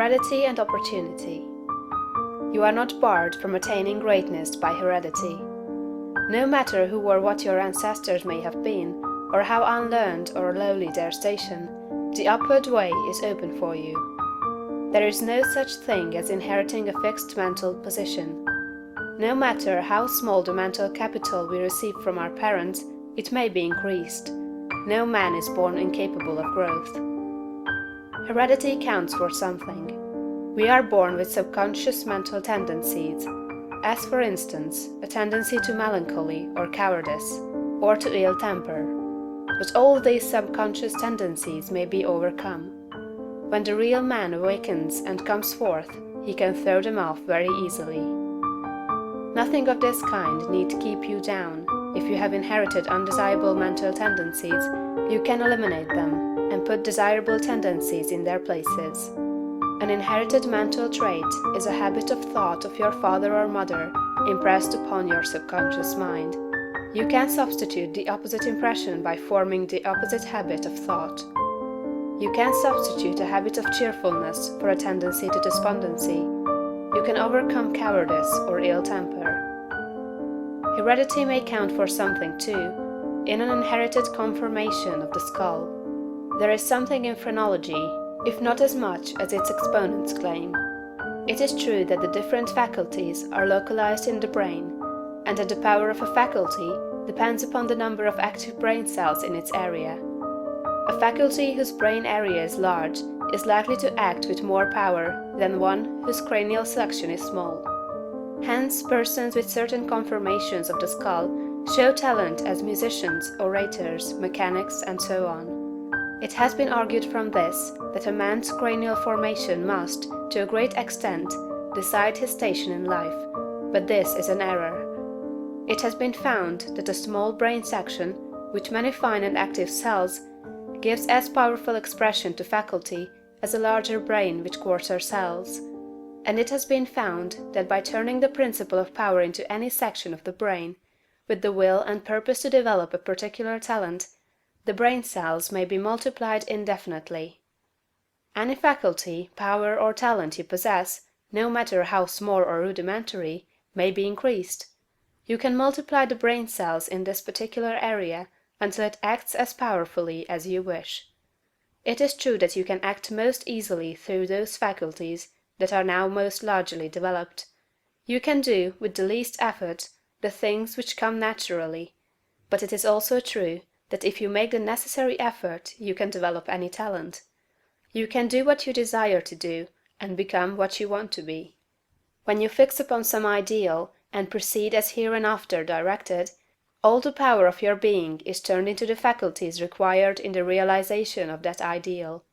Heredity and opportunity. You are not barred from attaining greatness by heredity. No matter who or what your ancestors may have been, or how unlearned or lowly their station, the upward way is open for you. There is no such thing as inheriting a fixed mental position. No matter how small the mental capital we receive from our parents, it may be increased. No man is born incapable of growth. Heredity counts for something. We are born with subconscious mental tendencies, as for instance, a tendency to melancholy or cowardice, or to ill temper. But all these subconscious tendencies may be overcome. When the real man awakens and comes forth, he can throw them off very easily. Nothing of this kind need keep you down. If you have inherited undesirable mental tendencies, you can eliminate them and put desirable tendencies in their places. An inherited mental trait is a habit of thought of your father or mother impressed upon your subconscious mind. You can substitute the opposite impression by forming the opposite habit of thought. You can substitute a habit of cheerfulness for a tendency to despondency. You can overcome cowardice or ill temper. Heredity may count for something too, in an inherited conformation of the skull. There is something in phrenology, if not as much as its exponents claim. It is true that the different faculties are localized in the brain, and that the power of a faculty depends upon the number of active brain cells in its area. A faculty whose brain area is large is likely to act with more power than one whose cranial section is small. Hence, persons with certain conformations of the skull show talent as musicians, orators, mechanics, and so on. It has been argued from this that a man's cranial formation must, to a great extent, decide his station in life, but this is an error. It has been found that a small brain section, with many fine and active cells, gives as powerful expression to faculty as a larger brain with coarser cells. And it has been found that by turning the principle of power into any section of the brain, with the will and purpose to develop a particular talent, the brain cells may be multiplied indefinitely. Any faculty, power, or talent you possess, no matter how small or rudimentary, may be increased. You can multiply the brain cells in this particular area until it acts as powerfully as you wish. It is true that you can act most easily through those faculties that are now most largely developed. You can do, with the least effort, the things which come naturally, but it is also true that if you make the necessary effort you can develop any talent. You can do what you desire to do, and become what you want to be. When you fix upon some ideal, and proceed as hereinafter directed, all the power of your being is turned into the faculties required in the realization of that ideal.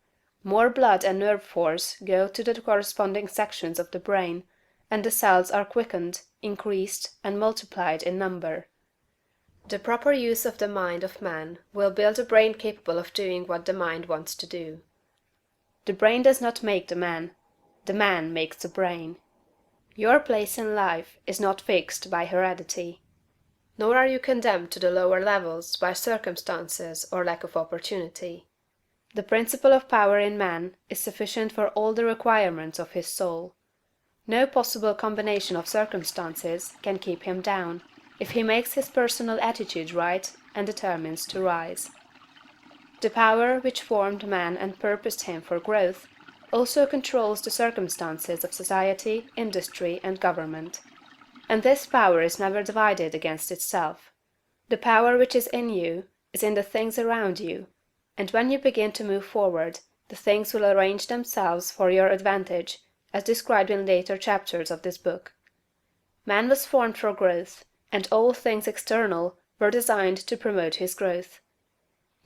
More blood and nerve force go to the corresponding sections of the brain, and the cells are quickened, increased, and multiplied in number. The proper use of the mind of man will build a brain capable of doing what the mind wants to do. The brain does not make the man makes the brain. Your place in life is not fixed by heredity. Nor are you condemned to the lower levels by circumstances or lack of opportunity. The principle of power in man is sufficient for all the requirements of his soul. No possible combination of circumstances can keep him down, if he makes his personal attitude right and determines to rise. The power which formed man and purposed him for growth also controls the circumstances of society, industry, and government. And this power is never divided against itself. The power which is in you is in the things around you, and when you begin to move forward, the things will arrange themselves for your advantage, as described in later chapters of this book. Man was formed for growth, and all things external were designed to promote his growth.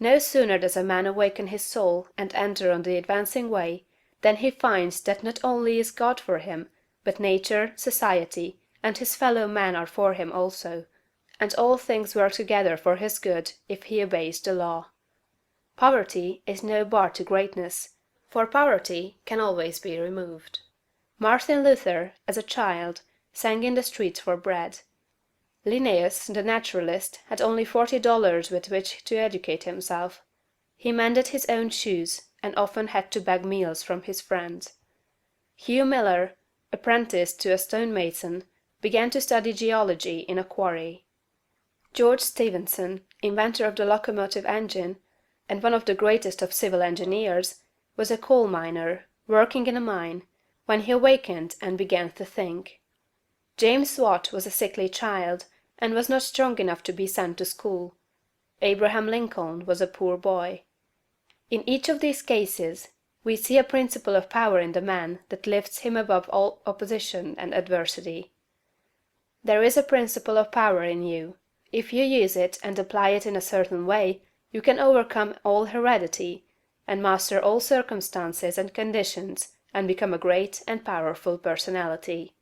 No sooner does a man awaken his soul and enter on the advancing way, than he finds that not only is God for him, but nature, society, and his fellow men are for him also, and all things work together for his good if he obeys the law. Poverty is no bar to greatness, for poverty can always be removed. Martin Luther, as a child, sang in the streets for bread. Linnaeus, the naturalist, had only $40 with which to educate himself. He mended his own shoes, and often had to beg meals from his friends. Hugh Miller, apprentice to a stonemason, began to study geology in a quarry. George Stephenson, inventor of the locomotive engine, and one of the greatest of civil engineers, was a coal miner, working in a mine, when he awakened and began to think. James Watt was a sickly child, and was not strong enough to be sent to school. Abraham Lincoln was a poor boy. In each of these cases, we see a principle of power in the man that lifts him above all opposition and adversity. There is a principle of power in you. If you use it and apply it in a certain way, you can overcome all heredity, and master all circumstances and conditions, and become a great and powerful personality.